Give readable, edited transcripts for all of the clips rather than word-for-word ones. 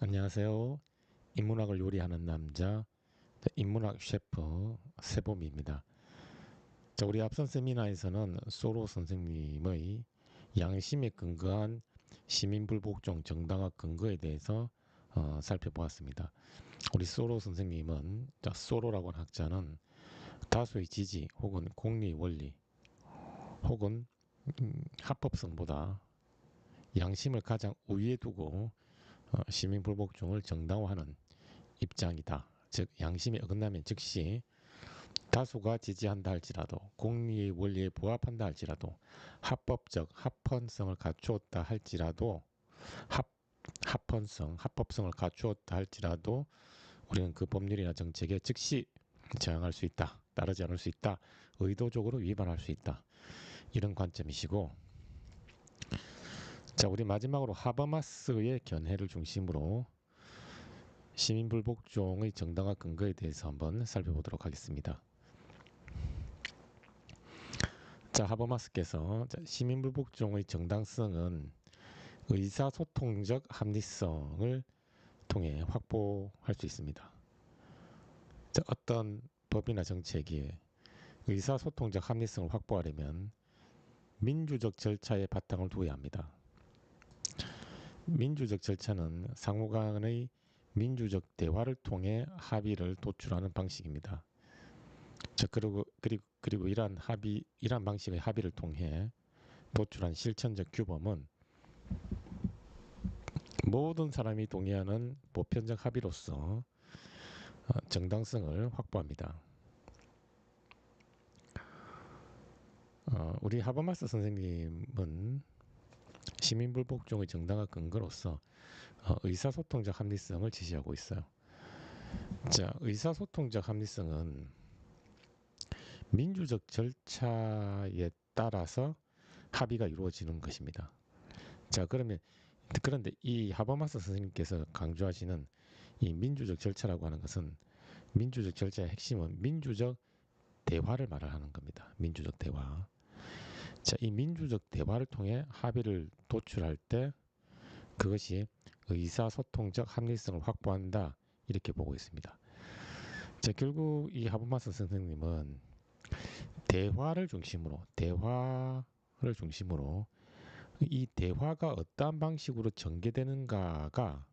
안녕하세요. 인문학을 요리하는 남자, 인문학 셰프 세범입니다. 자, 우리 앞선 세미나에서는 소로 선생님의 양심에 근거한 시민불복종 정당화 근거에 대해서 살펴보았습니다. 우리 소로 선생님은 소로라고 하는 학자는 다수의 지지 혹은 공리 원리 혹은 합법성보다 양심을 가장 우위에 두고 시민불복종을 정당화하는 입장이다. 즉 양심이 어긋나면 즉시 다수가 지지한다 할지라도 공리의 원리에 부합한다 할지라도 합법적 합헌성을 갖추었다 할지라도 합, 합헌성 합법성을 갖추었다 할지라도 우리는 그 법률이나 정책에 즉시 저항할 수 있다. 따르지 않을 수 있다. 의도적으로 위반할 수 있다. 이런 관점이시고, 자, 우리 마지막으로 하버마스의 견해를 중심으로 시민불복종의 정당화 근거에 대해서 한번 살펴보도록 하겠습니다. 자, 하버마스께서 시민불복종의 정당성은 의사소통적 합리성을 통해 확보할 수 있습니다. 자, 어떤 법이나 정책이 의사소통적 합리성을 확보하려면 민주적 절차에 바탕을 두어야 합니다. 민주적 절차는 상호 간의 민주적 대화를 통해 합의를 도출하는 방식입니다. 자, 그리고 이러한 방식의 합의를 통해 도출한 실천적 규범은 모든 사람이 동의하는 보편적 합의로서 정당성을 확보합니다. 우리 하버마스 선생님은 시민불복종의 정당화 근거로서 의사소통적 합리성을 지시하고 있어요. 자, 의사소통적 합리성은 민주적 절차에 따라서 합의가 이루어지는 것입니다. 자, 그런데 이 하버마스 선생님께서 강조하시는 이 민주적 절차라고 하는 것은 민주적 절차의 핵심은 민주적 대화를 말하는 겁니다. 민주적 대화. 자, 이 민주적 대화를 통해 합의를 도출할 때 그것이 의사소통적 합리성을 확보한다. 이렇게 보고 있습니다. 자, 결국 이 하버마스 선생님은 대화를 중심으로 이 대화가 어떠한 방식으로 전개되는가가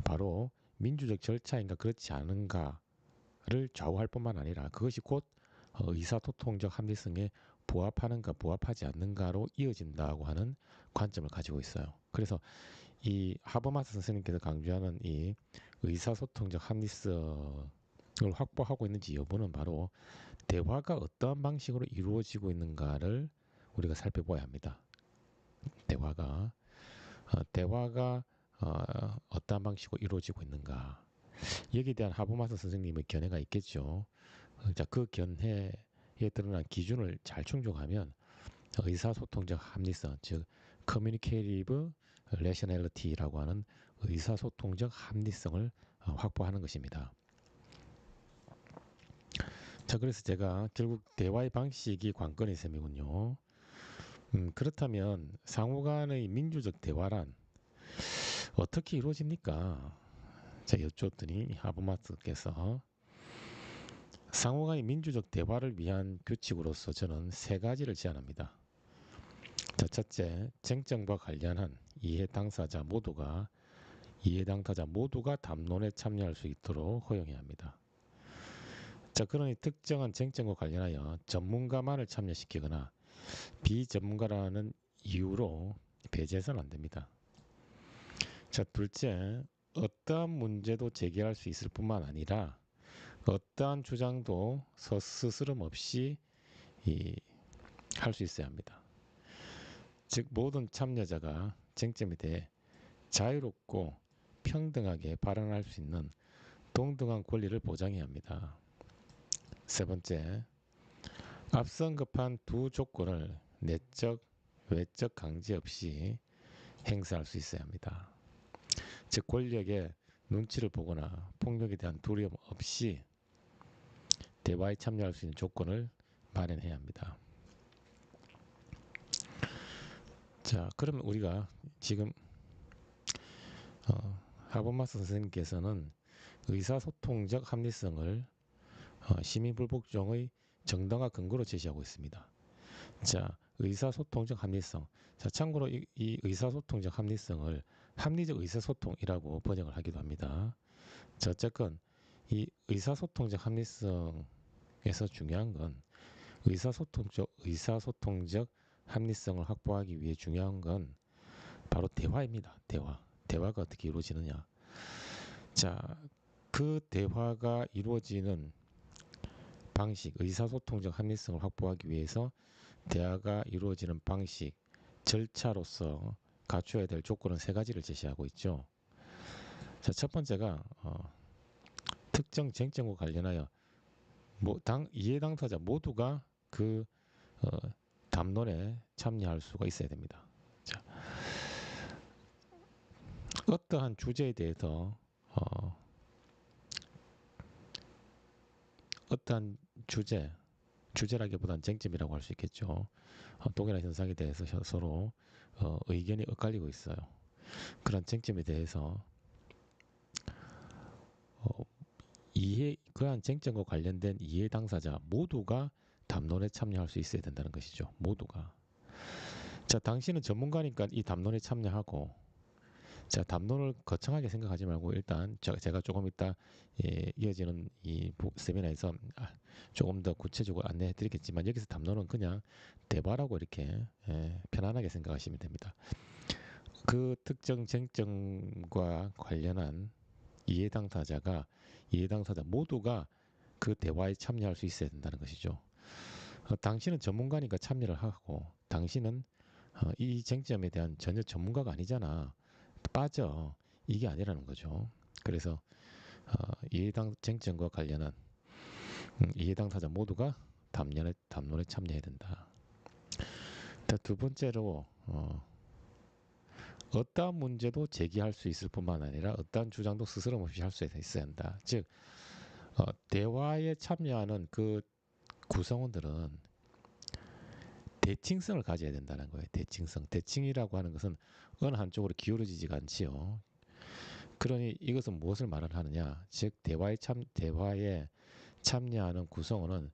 바로 민주적 절차인가 그렇지 않은가를 좌우할 뿐만 아니라 그것이 곧 의사소통적 합리성에 부합하는가 부합하지 않는가로 이어진다고 하는 관점을 가지고 있어요. 그래서 이 하버마스 선생님께서 강조하는 이 의사소통적 합리성을 확보하고 있는지 여부는 바로 대화가 어떠한 방식으로 이루어지고 있는가를 우리가 살펴봐야 합니다. 대화가 어떠한 방식으로 이루어지고 있는가. 여기에 대한 하버마스 선생님의 견해가 있겠죠. 자, 그 견해에 드러난 기준을 잘 충족하면 의사소통적 합리성, 즉 커뮤니케이티브 레셔널리티라고 하는 의사소통적 합리성을 확보하는 것입니다. 자, 그래서 제가 결국 대화의 방식이 관건의 셈이군요. 그렇다면 상호 간의 민주적 대화란 어떻게 이루어집니까? 자, 여쭈었더니 하버마스께서 상호 간의 민주적 대화를 위한 규칙으로서 저는 세 가지를 제안합니다. 자, 첫째, 쟁점과 관련한 이해 당사자 모두가 담론에 참여할 수 있도록 허용해야 합니다. 자, 그러니 특정한 쟁점과 관련하여 전문가만을 참여시키거나 비전문가라는 이유로 배제해서는 안 됩니다. 자, 둘째, 어떠한 문제도 제기할 수 있을 뿐만 아니라 어떠한 주장도 스스럼 없이 할 수 있어야 합니다. 즉 모든 참여자가 쟁점에 대해 자유롭고 평등하게 발언할 수 있는 동등한 권리를 보장해야 합니다. 세 번째, 앞선 급한 두 조건을 내적, 외적 강제 없이 행사할 수 있어야 합니다. 즉 권력의 눈치를 보거나 폭력에 대한 두려움 없이 대화에 참여할 수 있는 조건을 마련해야 합니다. 자, 그러면 우리가 지금 하버마스 선생님께서는 의사소통적 합리성을 시민불복종의 정당화 근거로 제시하고 있습니다. 자, 의사소통적 합리성. 자, 참고로 이 의사소통적 합리성을 합리적 의사소통이라고 번역을 하기도 합니다. 자, 어쨌건 이 의사소통적 합리성에서 중요한 건 의사소통적 합리성을 확보하기 위해 중요한 건 바로 대화입니다. 대화가 어떻게 이루어지느냐. 자, 그 대화가 이루어지는 방식, 의사소통적 합리성을 확보하기 위해서 대화가 이루어지는 방식, 절차로서 갖춰야 될 조건은 세 가지를 제시하고 있죠. 자, 첫 번째가 특정 쟁점과 관련하여 이해 당사자 모두가 그 담론에 참여할 수가 있어야 됩니다. 자, 어떠한 주제에 대해서 어떠한 주제라기보다는 쟁점이라고 할 수 있겠죠. 동일한 현상에 대해서 서로 의견이 엇갈리고 있어요. 그런 쟁점에 대해서 그러한 쟁점과 관련된 이해 당사자 모두가 담론에 참여할 수 있어야 된다는 것이죠. 모두가. 자, 당신은 전문가니까 이 담론에 참여하고, 자, 담론을 거창하게 생각하지 말고 일단 제가 조금 이따 이어지는 이 세미나에서 조금 더 구체적으로 안내해 드리겠지만 여기서 담론은 그냥 대화라고 이렇게 편안하게 생각하시면 됩니다. 그 특정 쟁점과 관련한 이해 당사자 모두가 그 대화에 참여할 수 있어야 된다는 것이죠. 당신은 전문가니까 참여를 하고 당신은 이 쟁점에 대한 전혀 전문가가 아니잖아. 빠져. 이게 아니라는 거죠. 그래서 이해당 쟁점과 관련한 이해 당사자 모두가 담론에 참여해야 된다. 두 번째로 어떠한 문제도 제기할 수 있을 뿐만 아니라 어떠한 주장도 스스럼 없이 할 수 있어야 한다. 즉 대화에 참여하는 그 구성원들은 대칭성을 가져야 된다는 거예요. 대칭이라고 하는 것은 어느 한쪽으로 기울어지지가 않지요. 그러니 이것은 무엇을 말을 하느냐? 즉 대화에 참여하는 구성원은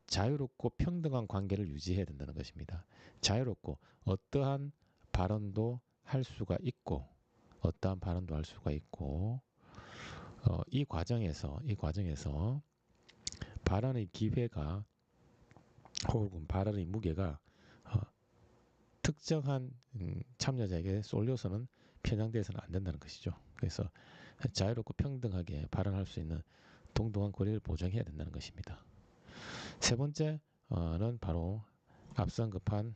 자유롭고 평등한 관계를 유지해야 된다는 것입니다. 자유롭고 어떠한 발언도 할 수가 있고 이 과정에서 발언의 기회가 혹은 발언의 무게가 특정한 참여자에게 쏠려서는 편향돼서는 안 된다는 것이죠. 그래서 자유롭고 평등하게 발언할 수 있는 동등한 권리를 보장해야 된다는 것입니다. 세 번째는 바로 앞서 언급한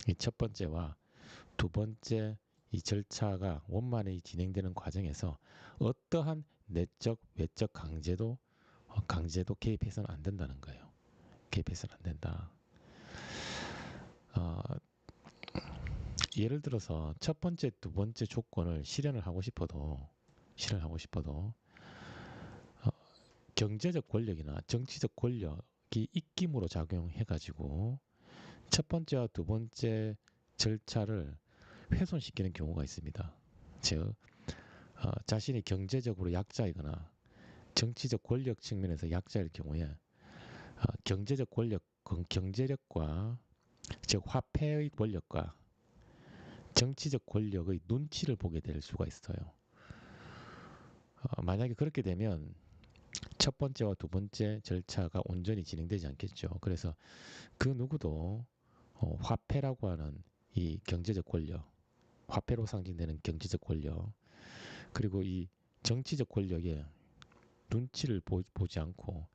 이 첫 번째와 두 번째 이 절차가 원만히 진행되는 과정에서 어떠한 내적, 외적 강제도 개입해서는 안 된다는 거예요. 개입해서는 안 된다. 예를 들어서 첫 번째, 두 번째 조건을 실현을 하고 싶어도 경제적 권력이나 정치적 권력이 입김으로 작용해가지고 첫 번째와 두 번째 절차를 훼손시키는 경우가 있습니다. 즉 자신이 경제적으로 약자이거나 정치적 권력 측면에서 약자일 경우에 경제적 권력, 경제력과 즉 화폐의 권력과 정치적 권력의 눈치를 보게 될 수가 있어요. 만약에 그렇게 되면 첫 번째와 두 번째 절차가 온전히 진행되지 않겠죠. 그래서 그 누구도 화폐라고 하는 이 경제적 권력, 화폐로 상징되는 경제적 권력, 그리고 이 정치적 권력에 눈치를 보지 않고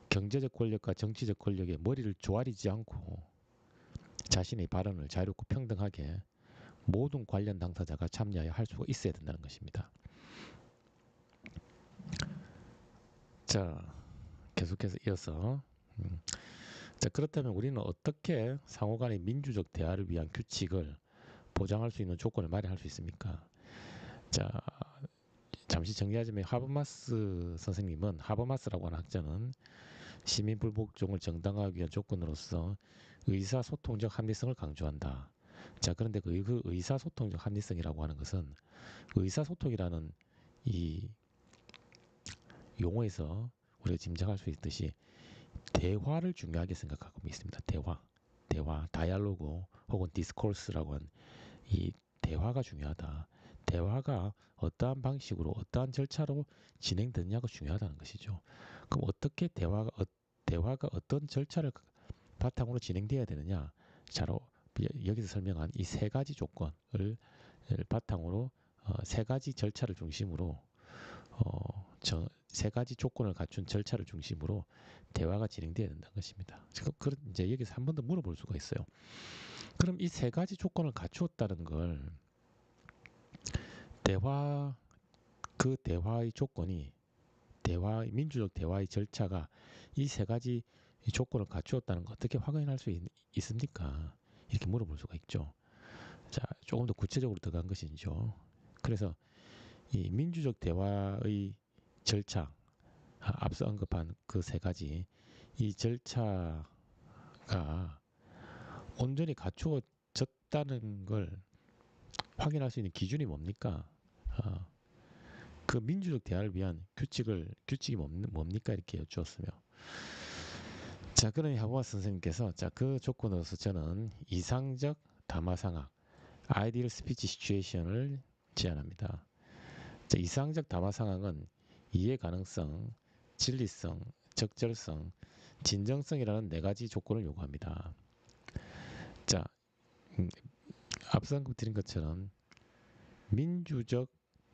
경제적 권력과 정치적 권력에 머리를 조아리지 않고 자신의 발언을 자유롭고 평등하게 모든 관련 당사자가 참여하여 할 수가 있어야 된다는 것입니다. 자, 계속해서 이어서 자, 그렇다면 우리는 어떻게 상호 간의 민주적 대화를 위한 규칙을 보장할 수 있는 조건을 마련할 수 있습니까? 자, 잠시 정리하자면 하버마스라고 하는 학자는 시민불복종을 정당화하기 위한 조건으로서 의사소통적 합리성을 강조한다. 자, 그런데 그 의사소통적 합리성이라고 하는 것은 의사소통이라는 이 용어에서 우리가 짐작할 수 있듯이 대화를 중요하게 생각하고 있습니다. 대화, 다이알로그 혹은 디스코스라고 하는 이 대화가 중요하다. 대화가 어떠한 방식으로 어떠한 절차로 진행되느냐가 중요하다는 것이죠. 그럼 어떻게 대화가 어떤 절차를 바탕으로 진행되어야 되느냐? 자로 여기서 설명한 이 세 가지 조건을 바탕으로 세 가지 절차를 중심으로 세 가지 조건을 갖춘 절차를 중심으로 대화가 진행되어야 된다는 것입니다. 그런 이제 여기서 한 번 더 물어볼 수가 있어요. 그럼 이 세 가지 조건을 갖추었다는 걸 대화의 조건이 민주적 대화의 절차가 이 세 가지 조건을 갖추었다는 걸 어떻게 확인할 수 있습니까? 이렇게 물어볼 수가 있죠. 자, 조금 더 구체적으로 들어간 것이죠. 그래서 이 민주적 대화의 절차, 앞서 언급한 그 세 가지 이 절차가 온전히 갖추어졌다는 걸 확인할 수 있는 기준이 뭡니까? 그 민주적 대화를 위한 규칙이 뭡니까? 이렇게 여쭈었으며. 자, 그러니 하버마스 선생님께서 자, 그 조건으로서 저는 이상적 담화 상황, 아이디얼 스피치 시츄에이션을 제안합니다. 자, 이상적 담화 상황은 이해 가능성, 진리성, 적절성, 진정성이라는 네 가지 조건을 요구합니다. 자, 앞서 언급드린 것처럼 민주적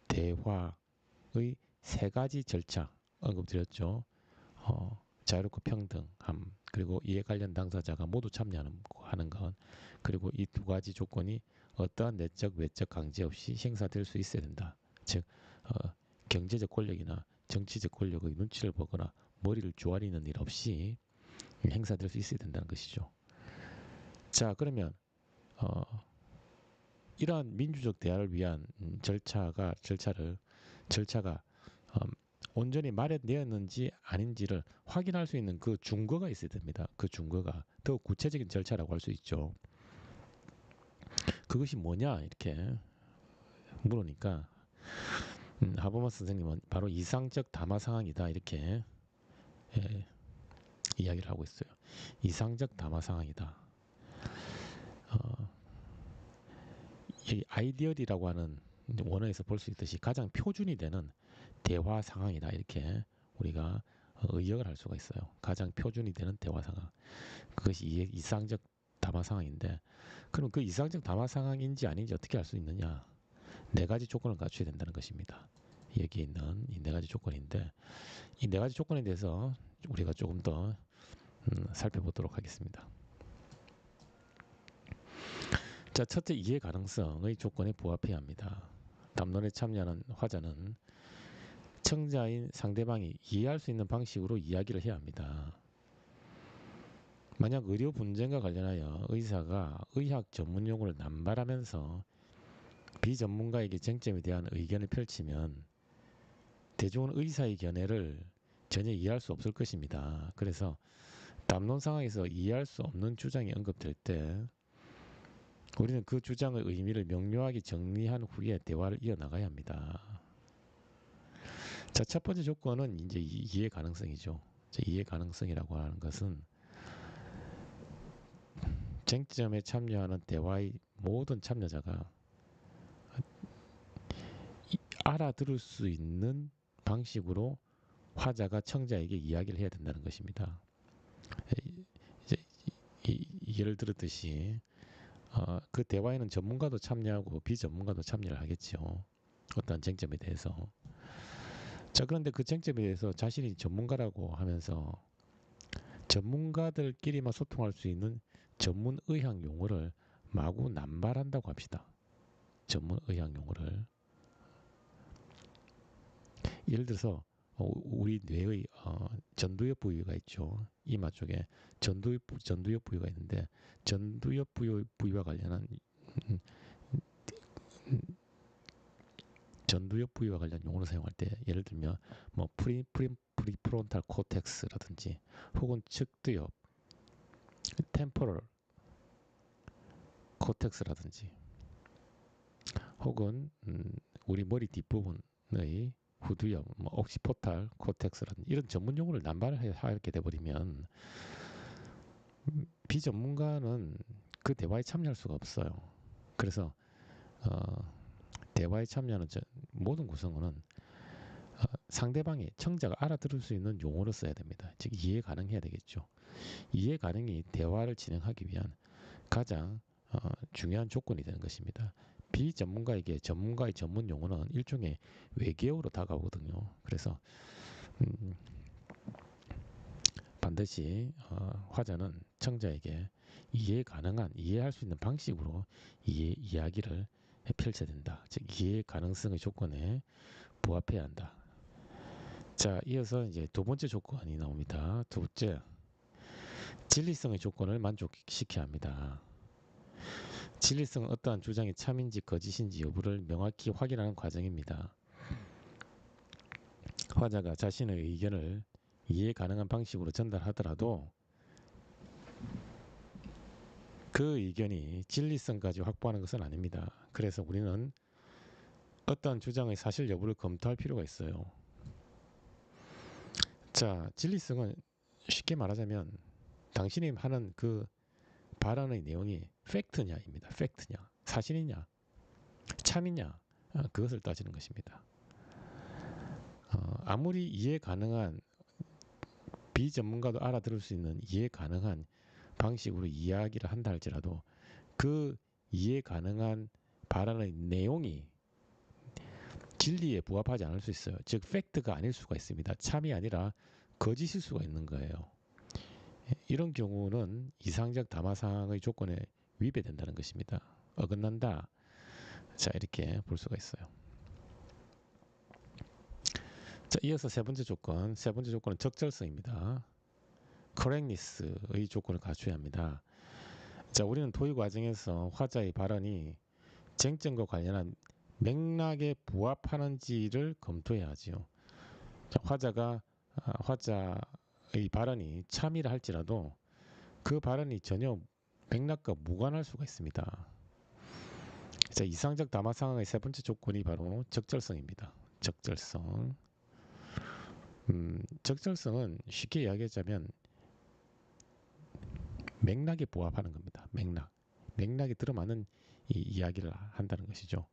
대화의 세 가지 절차 언급드렸죠. 자유롭고 평등함, 그리고 이에 관련 당사자가 모두 참여하는 것, 그리고 이 두 가지 조건이 어떠한 내적, 외적 강제 없이 행사될 수 있어야 된다. 즉, 경제적 권력이나 정치적 권력의 눈치를 보거나 머리를 조아리는 일 없이 행사될 수 있어야 된다는 것이죠. 자, 그러면 이러한 민주적 대화를 위한 절차가 온전히 마련되었는지 아닌지를 확인할 수 있는 그 증거가 있어야 됩니다. 그 증거가 더 구체적인 절차라고 할 수 있죠. 그것이 뭐냐 이렇게 물으니까 하버마스 선생님은 바로 이상적 담화 상황이다 이렇게 이야기를 하고 있어요. 이상적 담화 상황이다. 이 아이디얼이라고 하는 원어에서 볼 수 있듯이 가장 표준이 되는 대화 상황이다 이렇게 우리가 의역을 할 수가 있어요. 가장 표준이 되는 대화 상황. 그것이 이상적 담화 상황인데 그럼 그 이상적 담화 상황인지 아닌지 어떻게 알 수 있느냐? 네 가지 조건을 갖춰야 된다는 것입니다. 여기 있는 이 네 가지 조건인데 이 네 가지 조건에 대해서 우리가 조금 더 살펴보도록 하겠습니다. 자, 첫째 이해 가능성의 조건에 부합해야 합니다. 담론에 참여하는 화자는 청자인 상대방이 이해할 수 있는 방식으로 이야기를 해야 합니다. 만약 의료 분쟁과 관련하여 의사가 의학 전문 용어를 남발하면서 비전문가에게 쟁점에 대한 의견을 펼치면 대중은 의사의 견해를 전혀 이해할 수 없을 것입니다. 그래서 담론 상황에서 이해할 수 없는 주장이 언급될 때 우리는 그 주장의 의미를 명료하게 정리한 후에 대화를 이어나가야 합니다. 자, 첫 번째 조건은 이제 이해 가능성이죠. 이해 가능성이라고 하는 것은 쟁점에 참여하는 대화의 모든 참여자가 알아들을 수 있는 방식으로 화자가 청자에게 이야기를 해야 된다는 것입니다. 이제 예를 들었듯이 그 대화에는 전문가도 참여하고 비전문가도 참여를 하겠죠. 어떤 쟁점에 대해서. 자, 그런데 그 쟁점에 대해서 자신이 전문가라고 하면서 전문가들끼리만 소통할 수 있는 전문 의학 용어를 마구 남발한다고 합시다. 전문 의학 용어를. 예를 들어서 우리 뇌의 전두엽 부위가 있죠. 이마 쪽에 전두엽 부위가 있는데 전두엽 부위와 관련한 전두엽 부위와 관련 용어를 사용할 때 예를 들면 뭐 프리프론탈 코텍스라든지 혹은 측두엽 템포럴 코텍스라든지 혹은 우리 머리 뒷부분의 후두엽, 뭐 옥시포탈 코텍스라든지 이런 전문 용어를 남발하게 돼버리면 비전문가는 그 대화에 참여할 수가 없어요. 그래서 대화에 참여하는 모든 구성원은 상대방이 청자가 알아들을 수 있는 용어를 써야 됩니다. 즉 이해 가능해야 되겠죠. 이해 가능이 대화를 진행하기 위한 가장 중요한 조건이 되는 것입니다. 비전문가에게 전문가의 전문 용어는 일종의 외계어로 다가오거든요. 그래서 반드시 화자는 청자에게 이해 가능한, 이해할 수 있는 방식으로 이야기를 펼쳐야 된다. 즉 이해 가능성의 조건에 부합해야 한다. 자, 이어서 이제 두 번째 조건이 나옵니다. 두 번째, 진리성의 조건을 만족시켜야 합니다. 진리성은 어떠한 주장이 참인지 거짓인지 여부를 명확히 확인하는 과정입니다. 화자가 자신의 의견을 이해 가능한 방식으로 전달하더라도 그 의견이 진리성까지 확보하는 것은 아닙니다. 그래서 우리는 어떠한 주장의 사실 여부를 검토할 필요가 있어요. 자, 진리성은 쉽게 말하자면 당신이 하는 그 발언의 내용이 팩트냐입니다. 팩트냐, 사실이냐, 참이냐, 그것을 따지는 것입니다. 아무리 이해 가능한 비전문가도 알아들을 수 있는 이해 가능한 방식으로 이야기를 한다 할지라도 그 이해 가능한 발언의 내용이 진리에 부합하지 않을 수 있어요. 즉 팩트가 아닐 수가 있습니다. 참이 아니라 거짓일 수가 있는 거예요. 이런 경우는 이상적 담화상의 조건에 위배된다는 것입니다. 어긋난다. 자, 이렇게 볼 수가 있어요. 자, 이어서 세 번째 조건은 적절성입니다. correctness의 조건을 갖춰야 합니다. 자, 우리는 토의 과정에서 화자의 발언이 쟁점과 관련한 맥락에 부합하는지를 검토해야 하지요. 자, 화자의 발언이 참이라 할지라도 그 발언이 전혀 맥락과 무관할 수가 있습니다. 자, 이상적 담화 상황의 세 번째 조건이 바로 적절성입니다. 적절성. 적절성은 쉽게 이야기하자면 맥락에 부합하는 겁니다. 맥락에 들어맞는 이야기를 한다는 것이죠.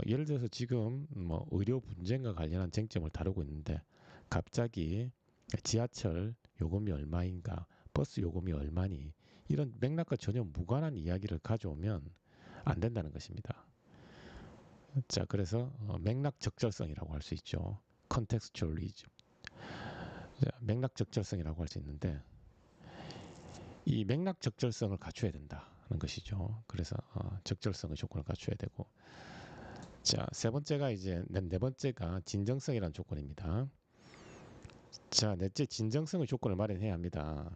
예를 들어서 지금 뭐 의료 분쟁과 관련한 쟁점을 다루고 있는데 갑자기 지하철 요금이 얼마인가, 버스 요금이 얼마니, 이런 맥락과 전혀 무관한 이야기를 가져오면 안 된다는 것입니다. 자, 그래서 맥락 적절성이라고 할 수 있죠. contextualism. 맥락 적절성이라고 할 수 있는데 이 맥락 적절성을 갖춰야 된다는 것이죠. 그래서 적절성의 조건을 갖춰야 되고, 자, 네 번째가 진정성이라는 조건입니다. 자, 넷째, 진정성의 조건을 마련해야 합니다.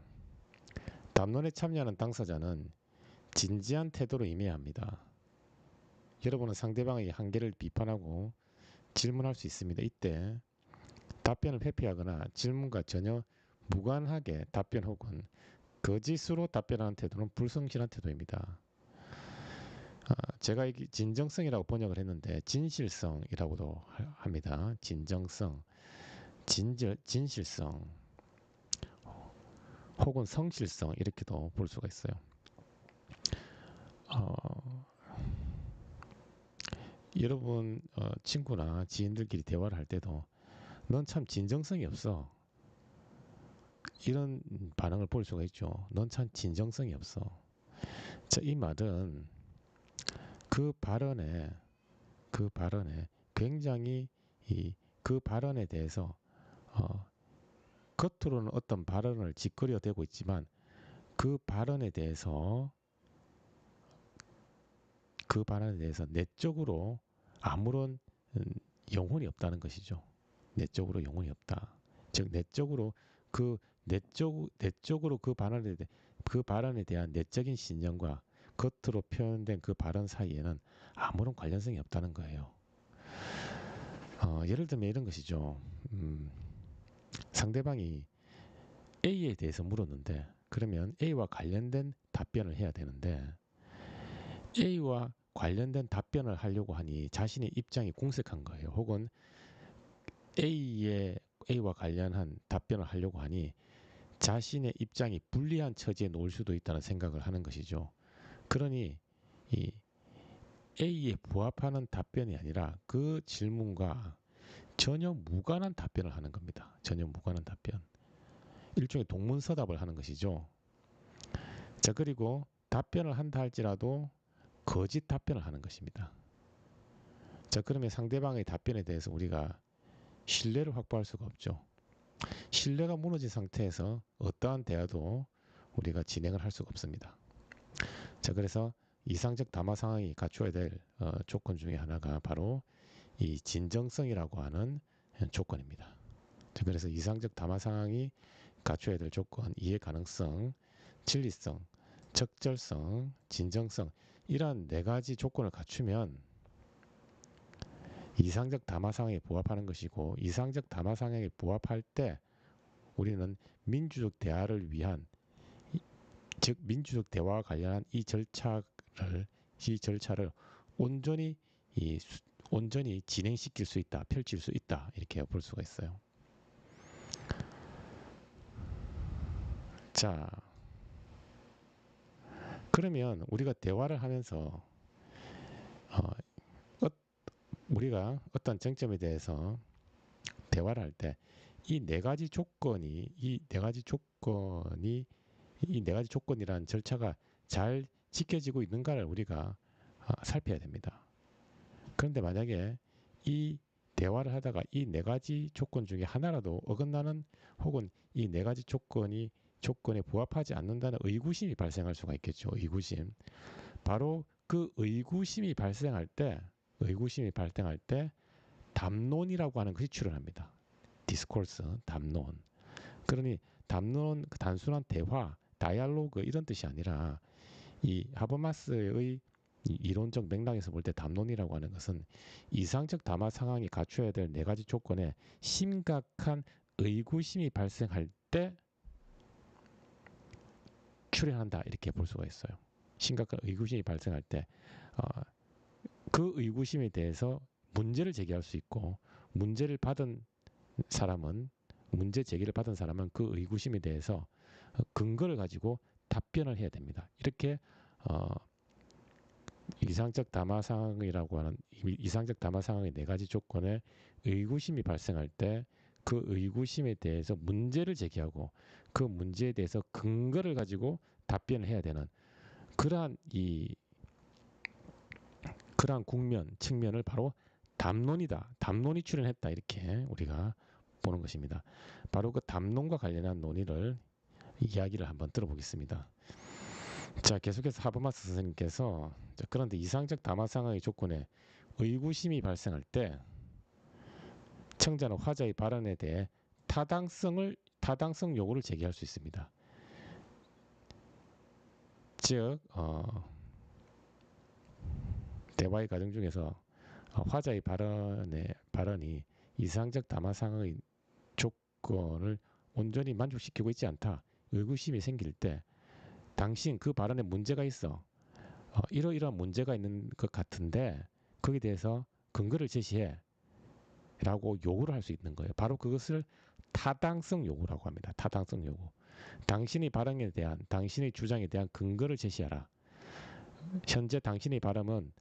담론에 참여하는 당사자는 진지한 태도로 임해야 합니다. 여러분은 상대방의 한계를 비판하고 질문할 수 있습니다. 이때 답변을 회피하거나 질문과 전혀 무관하게 답변 혹은 거짓으로 답변하는 태도는 불성실한 태도입니다. 제가 진정성이라고 번역을 했는데 진실성이라고도 합니다. 진정성, 진실성 혹은 성실성 이렇게도 볼 수가 있어요. 여러분 친구나 지인들끼리 대화를 할 때도 넌 참 진정성이 없어, 이런 반응을 볼 수가 있죠. 넌 참 진정성이 없어. 자, 이 말은 그 발언에 굉장히 그 발언에 대해서 겉으로는 어떤 발언을 짓거려 대고 있지만 그 발언에 대해서 내적으로 아무런 영혼이 없다는 것이죠. 내적으로 영혼이 없다. 즉 내적으로 그 발언에 대한 내적인 신념과 겉으로 표현된 그 발언 사이에는 아무런 관련성이 없다는 거예요. 예를 들면 이런 것이죠. 상대방이 A에 대해서 물었는데 그러면 A와 관련된 답변을 해야 되는데 A와 관련된 답변을 하려고 하니 자신의 입장이 공색한 거예요. 혹은 A와 관련한 답변을 하려고 하니 자신의 입장이 불리한 처지에 놓을 수도 있다는 생각을 하는 것이죠. 그러니 이 A에 부합하는 답변이 아니라 그 질문과 전혀 무관한 답변을 하는 겁니다. 전혀 무관한 답변. 일종의 동문서답을 하는 것이죠. 자, 그리고 답변을 한다 할지라도 거짓 답변을 하는 것입니다. 자, 그러면 상대방의 답변에 대해서 우리가 신뢰를 확보할 수가 없죠. 신뢰가 무너진 상태에서 어떠한 대화도 우리가 진행을 할 수가 없습니다. 자, 그래서 이상적 담화 상황이 갖춰야 될 조건 중에 하나가 바로 이 진정성이라고 하는 조건입니다. 자, 그래서 이상적 담화 상황이 갖춰야 될 조건, 이해 가능성, 진리성, 적절성, 진정성, 이러한 네 가지 조건을 갖추면 이상적 담화 상황에 부합하는 것이고, 이상적 담화 상황에 부합할 때 우리는 민주적 대화를 위한, 즉 민주적 대화와 관련한 이 절차를 온전히 온전히 진행시킬 수 있다, 펼칠 수 있다, 이렇게 볼 수가 있어요. 자, 그러면 우리가 대화를 하면서 우리가 어떤 쟁점에 대해서 대화를 할 때 이 네 가지 조건이란 절차가 잘 지켜지고 있는가를 우리가 살펴야 됩니다. 그런데 만약에 이 대화를 하다가 이 네 가지 조건 중에 하나라도 어긋나는, 혹은 이 네 가지 조건에 부합하지 않는다는 의구심이 발생할 수가 있겠죠. 의구심. 바로 그 의구심이 발생할 때 담론이라고 하는 것이 출현합니다. 디스코스, 담론. 그러니 담론은 단순한 대화, 다이알로그 이런 뜻이 아니라 이 하버마스의 이 이론적 맥락에서 볼 때 담론이라고 하는 것은 이상적 담화 상황이 갖춰야 될 네 가지 조건에 심각한 의구심이 발생할 때 출현한다, 이렇게 볼 수가 있어요. 심각한 의구심이 발생할 때 그 의구심에 대해서 문제를 제기할 수 있고, 문제 제기를 받은 사람은 그 의구심에 대해서 근거를 가지고 답변을 해야 됩니다. 이렇게 이상적 담화 상황의 네 가지 조건에 의구심이 발생할 때 그 의구심에 대해서 문제를 제기하고 그 문제에 대해서 근거를 가지고 답변을 해야 되는 그러한 측면을 바로 담론이다, 담론이 출현했다, 이렇게 우리가 보는 것입니다. 바로 그 담론과 관련한 논의를 이야기를 한번 들어보겠습니다. 자, 계속해서 하버마스 선생님께서, 그런데 이상적 담화 상황의 조건에 의구심이 발생할 때 청자는 화자의 발언에 대해 타당성 요구를 제기할 수 있습니다. 즉 대화의 과정 중에서 화자의 발언이 이상적 담화 상황의 조건을 온전히 만족시키고 있지 않다, 의구심이 생길 때 당신 그 발언에 문제가 있어, 이러이러한 문제가 있는 것 같은데 거기에 대해서 근거를 제시해 라고 요구를 할 수 있는 거예요. 바로 그것을 타당성 요구라고 합니다. 타당성 요구. 당신의 주장에 대한 근거를 제시하라. 현재 당신의 발언은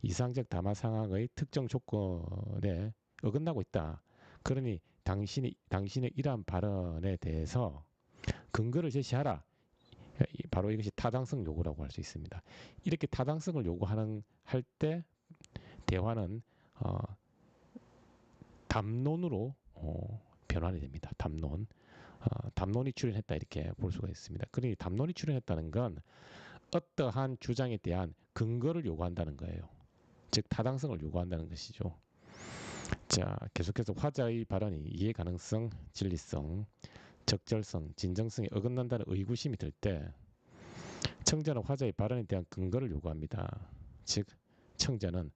이상적 담화 상황의 특정 조건에 어긋나고 있다. 그러니 당신의 이러한 발언에 대해서 근거를 제시하라. 바로 이것이 타당성 요구라고 할 수 있습니다. 이렇게 타당성을 할 때 대화는 담론으로 변환이 됩니다. 담론이 출현했다, 이렇게 볼 수가 있습니다. 그러니 담론이 출현했다는 건 어떠한 주장에 대한 근거를 요구한다는 거예요. 즉 타당성을 요구한다는 것이죠. 자, 계속해서 화자의 발언이 이해 가능성, 진리성, 적절성, 진정성에 어긋난다는 의구심이 들 때 청자는 화자의 발언에 대한 근거를 요구합니다. 즉 청자는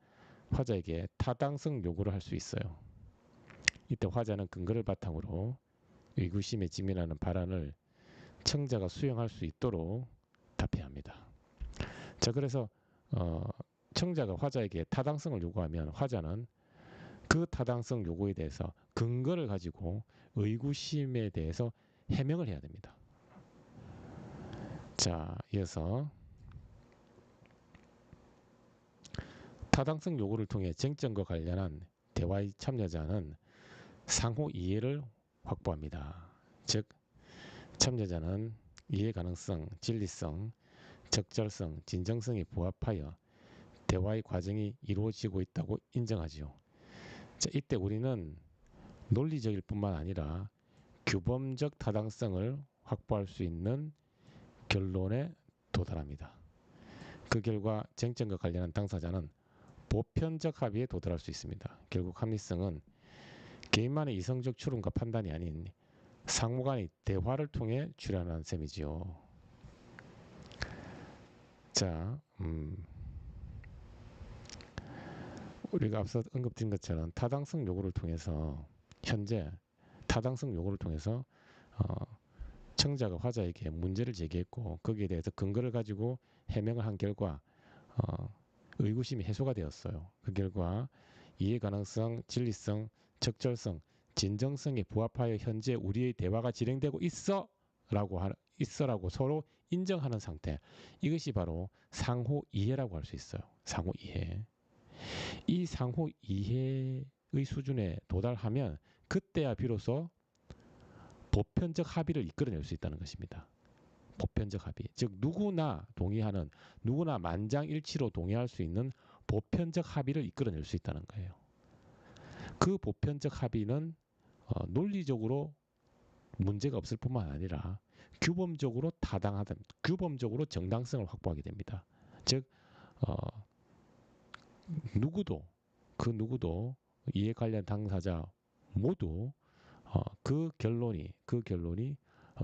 화자에게 타당성 요구를 할 수 있어요. 이때 화자는 근거를 바탕으로 의구심에 직면하는 발언을 청자가 수용할 수 있도록 답해야 합니다. 자, 그래서 청자가 화자에게 타당성을 요구하면 화자는 그 타당성 요구에 대해서 근거를 가지고 의구심에 대해서 해명을 해야 됩니다. 자, 이어서 타당성 요구를 통해 쟁점과 관련한 대화의 참여자는 상호 이해를 확보합니다. 즉, 참여자는 이해 가능성, 진리성, 적절성, 진정성에 부합하여 대화의 과정이 이루어지고 있다고 인정하지요. 자, 이때 우리는 논리적일 뿐만 아니라 규범적 타당성을 확보할 수 있는 결론에 도달합니다. 그 결과 쟁점과 관련한 당사자는 보편적 합의에 도달할 수 있습니다. 결국 합리성은 개인만의 이성적 추론과 판단이 아닌 상호간의 대화를 통해 출현하는 셈이지요. 자, 우리가 앞서 언급드린 것처럼 타당성 요구를 통해서 현재 타당성 요구를 통해서 청자가 화자에게 문제를 제기했고 거기에 대해서 근거를 가지고 해명을 한 결과 의구심이 해소가 되었어요. 그 결과 이해 가능성, 진리성, 적절성, 진정성에 부합하여 현재 우리의 대화가 진행되고 있어라고 서로 인정하는 상태. 이것이 바로 상호 이해라고 할 수 있어요. 상호 이해. 이 상호 이해의 수준에 도달하면 그때야 비로소 보편적 합의를 이끌어낼 수 있다는 것입니다. 보편적 합의. 즉 누구나 동의하는, 누구나 만장일치로 동의할 수 있는 보편적 합의를 이끌어낼 수 있다는 거예요. 그 보편적 합의는 논리적으로 문제가 없을 뿐만 아니라 규범적으로 타당하다, 규범적으로 정당성을 확보하게 됩니다. 즉 그 누구도 이해 관련 당사자 모두 그 결론이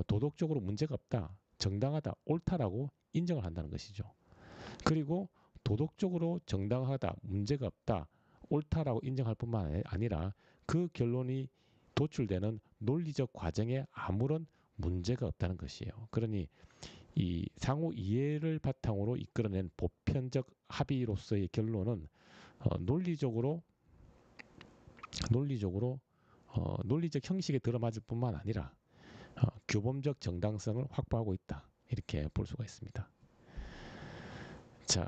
도덕적으로 문제가 없다, 정당하다, 옳다라고 인정을 한다는 것이죠. 그리고 도덕적으로 정당하다, 문제가 없다, 옳다라고 인정할 뿐만 아니라 그 결론이 도출되는 논리적 과정에 아무런 문제가 없다는 것이에요. 그러니 이 상호 이해를 바탕으로 이끌어낸 보편적 합의로서의 결론은 논리적 형식에 들어맞을 뿐만 아니라 규범적 정당성을 확보하고 있다. 이렇게 볼 수가 있습니다. 자,